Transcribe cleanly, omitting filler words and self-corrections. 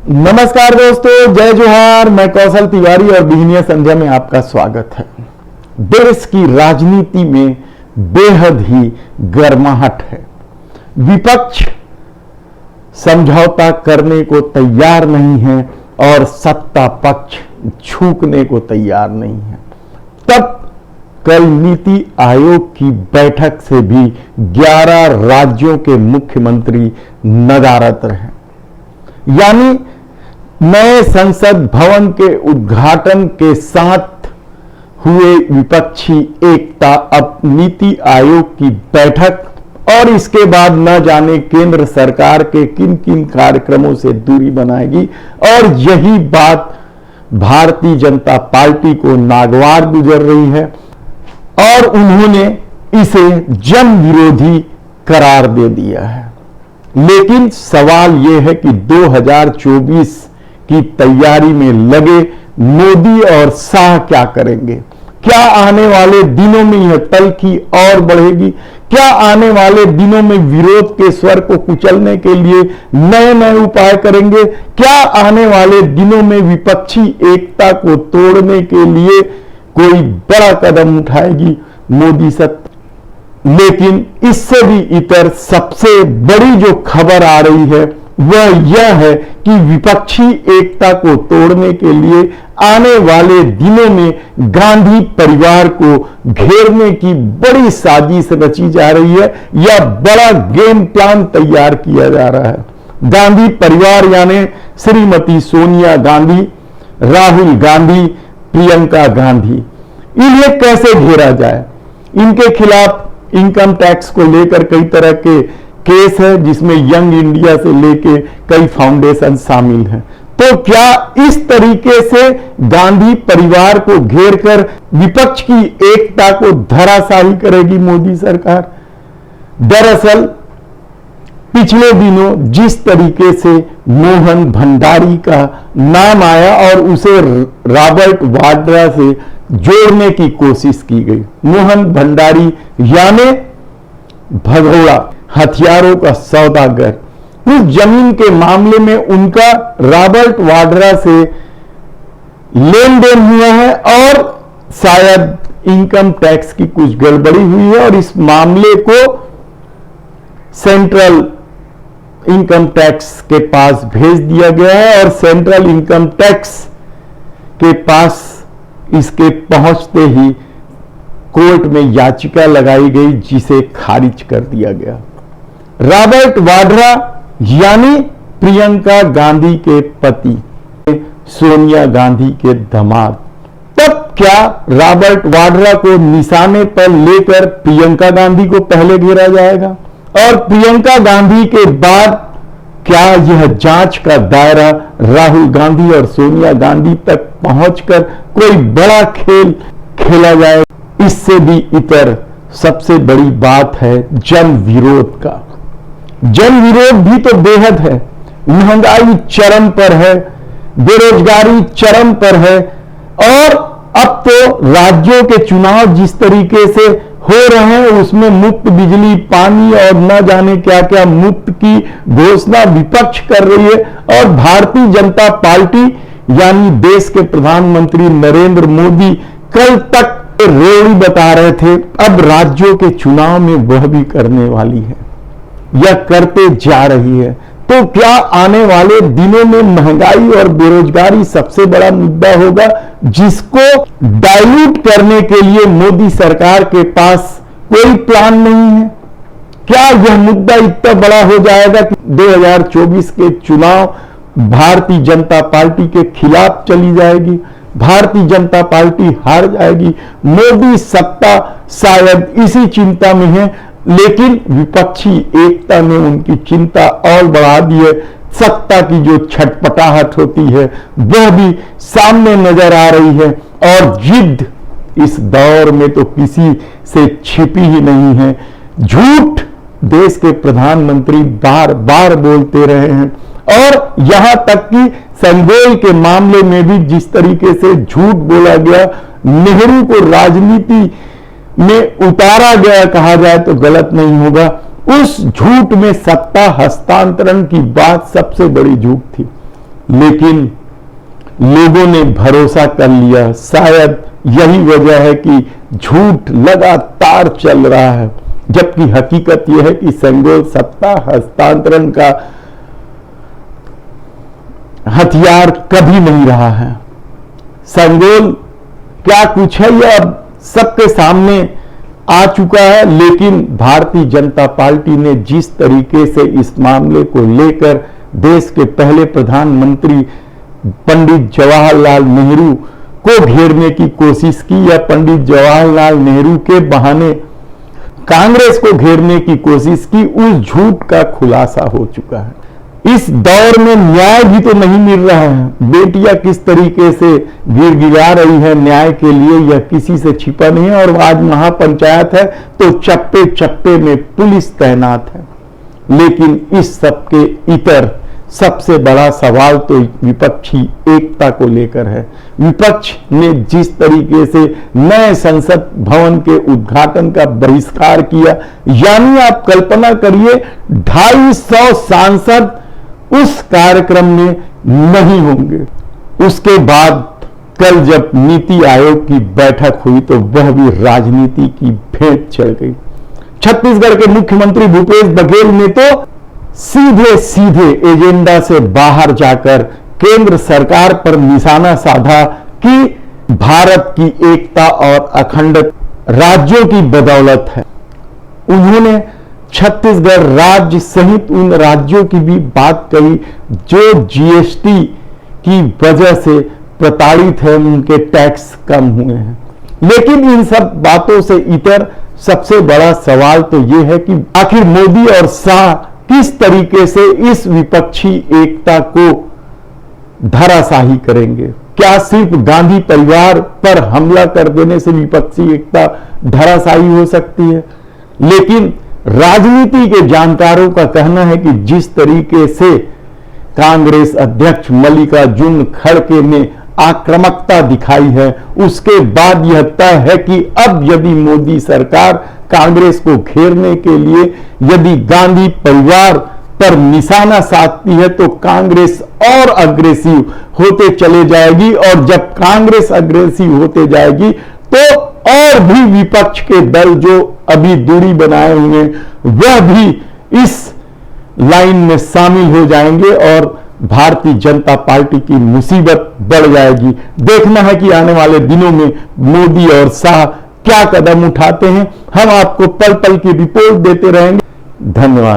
नमस्कार दोस्तों, जय जोहार। मैं कौशल तिवारी और बिजनिया संध्या में आपका स्वागत है। देश की राजनीति में बेहद ही गर्माहट है। विपक्ष समझौता करने को तैयार नहीं है और सत्ता पक्ष झुकने को तैयार नहीं है। तब कल नीति आयोग की बैठक से भी 11 राज्यों के मुख्यमंत्री नदारद रहे। यानी नए संसद भवन के उद्घाटन के साथ हुए विपक्षी एकता अब नीति आयोग की बैठक और इसके बाद न जाने केंद्र सरकार के किन किन कार्यक्रमों से दूरी बनाएगी। और यही बात भारतीय जनता पार्टी को नागवार गुजर रही है और उन्होंने इसे जन विरोधी करार दे दिया है। लेकिन सवाल यह है कि 2024 की तैयारी में लगे मोदी और शाह क्या करेंगे? क्या आने वाले दिनों में यह तल्खी और बढ़ेगी? क्या आने वाले दिनों में विरोध के स्वर को कुचलने के लिए नए नए उपाय करेंगे? क्या आने वाले दिनों में विपक्षी एकता को तोड़ने के लिए कोई बड़ा कदम उठाएगी मोदी सत्ता? लेकिन इससे भी इतर सबसे बड़ी जो खबर आ रही है वह यह है कि विपक्षी एकता को तोड़ने के लिए आने वाले दिनों में गांधी परिवार को घेरने की बड़ी साजिश रची जा रही है या बड़ा गेम प्लान तैयार किया जा रहा है। गांधी परिवार यानी श्रीमती सोनिया गांधी, राहुल गांधी, प्रियंका गांधी, इन्हें कैसे घेरा जाए? इनके खिलाफ इनकम टैक्स को लेकर कई तरह के केस है जिसमें यंग इंडिया से लेके कई फाउंडेशन शामिल हैं। तो क्या इस तरीके से गांधी परिवार को घेरकर विपक्ष की एकता को धराशायी करेगी मोदी सरकार? दरअसल पिछले दिनों जिस तरीके से मोहन भंडारी का नाम आया और उसे रॉबर्ट वाड्रा से जोड़ने की कोशिश की गई। मोहन भंडारी यानी भगोड़ा, हथियारों का सौदागर। उस जमीन के मामले में उनका रॉबर्ट वाड्रा से लेन देन हुआ है और शायद इनकम टैक्स की कुछ गड़बड़ी हुई है और इस मामले को सेंट्रल इनकम टैक्स के पास भेज दिया गया है और सेंट्रल इनकम टैक्स के पास इसके पहुंचते ही कोर्ट में याचिका लगाई गई जिसे खारिज कर दिया गया। रॉबर्ट वाड्रा यानी प्रियंका गांधी के पति, सोनिया गांधी के दामाद। तब क्या रॉबर्ट वाड्रा को निशाने पर लेकर प्रियंका गांधी को पहले घेरा जाएगा और प्रियंका गांधी के बाद क्या यह जांच का दायरा राहुल गांधी और सोनिया गांधी तक पहुंचकर कोई बड़ा खेल खेला जाए? इससे भी इतर सबसे बड़ी बात है जन विरोध का। जन विरोध भी तो बेहद है। महंगाई चरम पर है, बेरोजगारी चरम पर है और अब तो राज्यों के चुनाव जिस तरीके से हो रहे हैं उसमें मुफ्त बिजली, पानी और न जाने क्या क्या मुफ्त की घोषणा विपक्ष कर रही है। और भारतीय जनता पार्टी यानी देश के प्रधानमंत्री नरेंद्र मोदी कल तक रेवड़ी बता रहे थे, अब राज्यों के चुनाव में वह भी करने वाली है या करते जा रही है। तो क्या आने वाले दिनों में महंगाई और बेरोजगारी सबसे बड़ा मुद्दा होगा जिसको डाइल्यूट करने के लिए मोदी सरकार के पास कोई प्लान नहीं है? क्या यह मुद्दा इतना बड़ा हो जाएगा कि 2024 के चुनाव भारतीय जनता पार्टी के खिलाफ चली जाएगी, भारतीय जनता पार्टी हार जाएगी? मोदी सत्ता शायद इसी चिंता में है, लेकिन विपक्षी एकता ने उनकी चिंता और बढ़ा दी है। सत्ता की जो छटपटाहट होती है वह भी सामने नजर आ रही है और जिद इस दौर में तो किसी से छिपी ही नहीं है। झूठ देश के प्रधानमंत्री बार बार बोलते रहे हैं और यहां तक कि संगोल के मामले में भी जिस तरीके से झूठ बोला गया, नेहरू को राजनीति में उतारा गया कहा जाए तो गलत नहीं होगा। उस झूठ में सत्ता हस्तांतरण की बात सबसे बड़ी झूठ थी। लेकिन लोगों ने भरोसा कर लिया। शायद यही वजह है कि झूठ लगातार चल रहा है, जबकि हकीकत यह है कि सेंगोल सत्ता हस्तांतरण का हथियार कभी नहीं रहा है। सेंगोल क्या कुछ है यह अब सबके सामने आ चुका है, लेकिन भारतीय जनता पार्टी ने जिस तरीके से इस मामले को लेकर देश के पहले प्रधानमंत्री पंडित जवाहरलाल नेहरू को घेरने की कोशिश की, या पंडित जवाहरलाल नेहरू के बहाने कांग्रेस को घेरने की कोशिश की, उस झूठ का खुलासा हो चुका है। इस दौर में न्याय भी तो नहीं मिल रहा है। बेटियां किस तरीके से गिड़गिड़ा रही है न्याय के लिए, यह किसी से छिपा नहीं है। और आज महापंचायत है तो चप्पे चप्पे में पुलिस तैनात है। लेकिन इस सब के इतर सबसे बड़ा सवाल तो विपक्षी एकता को लेकर है। विपक्ष ने जिस तरीके से नए संसद भवन के उद्घाटन का बहिष्कार किया, यानी आप कल्पना करिए 250 सांसद उस कार्यक्रम में नहीं होंगे। उसके बाद कल जब नीति आयोग की बैठक हुई तो वह भी राजनीति की भेंट चढ़ गई। छत्तीसगढ़ के मुख्यमंत्री भूपेश बघेल ने तो सीधे सीधे एजेंडा से बाहर जाकर केंद्र सरकार पर निशाना साधा कि भारत की एकता और अखंडता राज्यों की बदौलत है। उन्होंने छत्तीसगढ़ राज्य सहित उन राज्यों की भी बात कही जो जीएसटी की वजह से प्रताड़ित है, उनके टैक्स कम हुए हैं। लेकिन इन सब बातों से इतर सबसे बड़ा सवाल तो यह है कि आखिर मोदी और शाह किस तरीके से इस विपक्षी एकता को धराशाही करेंगे। क्या सिर्फ गांधी परिवार पर हमला कर देने से विपक्षी एकता धराशाही हो सकती है? लेकिन राजनीति के जानकारों का कहना है कि जिस तरीके से कांग्रेस अध्यक्ष मल्लिकार्जुन खड़गे ने आक्रामकता दिखाई है, उसके बाद यह तय है कि अब यदि मोदी सरकार कांग्रेस को घेरने के लिए यदि गांधी परिवार पर निशाना साधती है तो कांग्रेस और अग्रेसिव होते चले जाएगी, और जब कांग्रेस अग्रेसिव होते जाएगी तो और भी विपक्ष के दल जो अभी दूरी बनाए हुए वह भी इस लाइन में शामिल हो जाएंगे और भारतीय जनता पार्टी की मुसीबत बढ़ जाएगी। देखना है कि आने वाले दिनों में मोदी और शाह क्या कदम उठाते हैं। हम आपको पल पल की रिपोर्ट देते रहेंगे। धन्यवाद।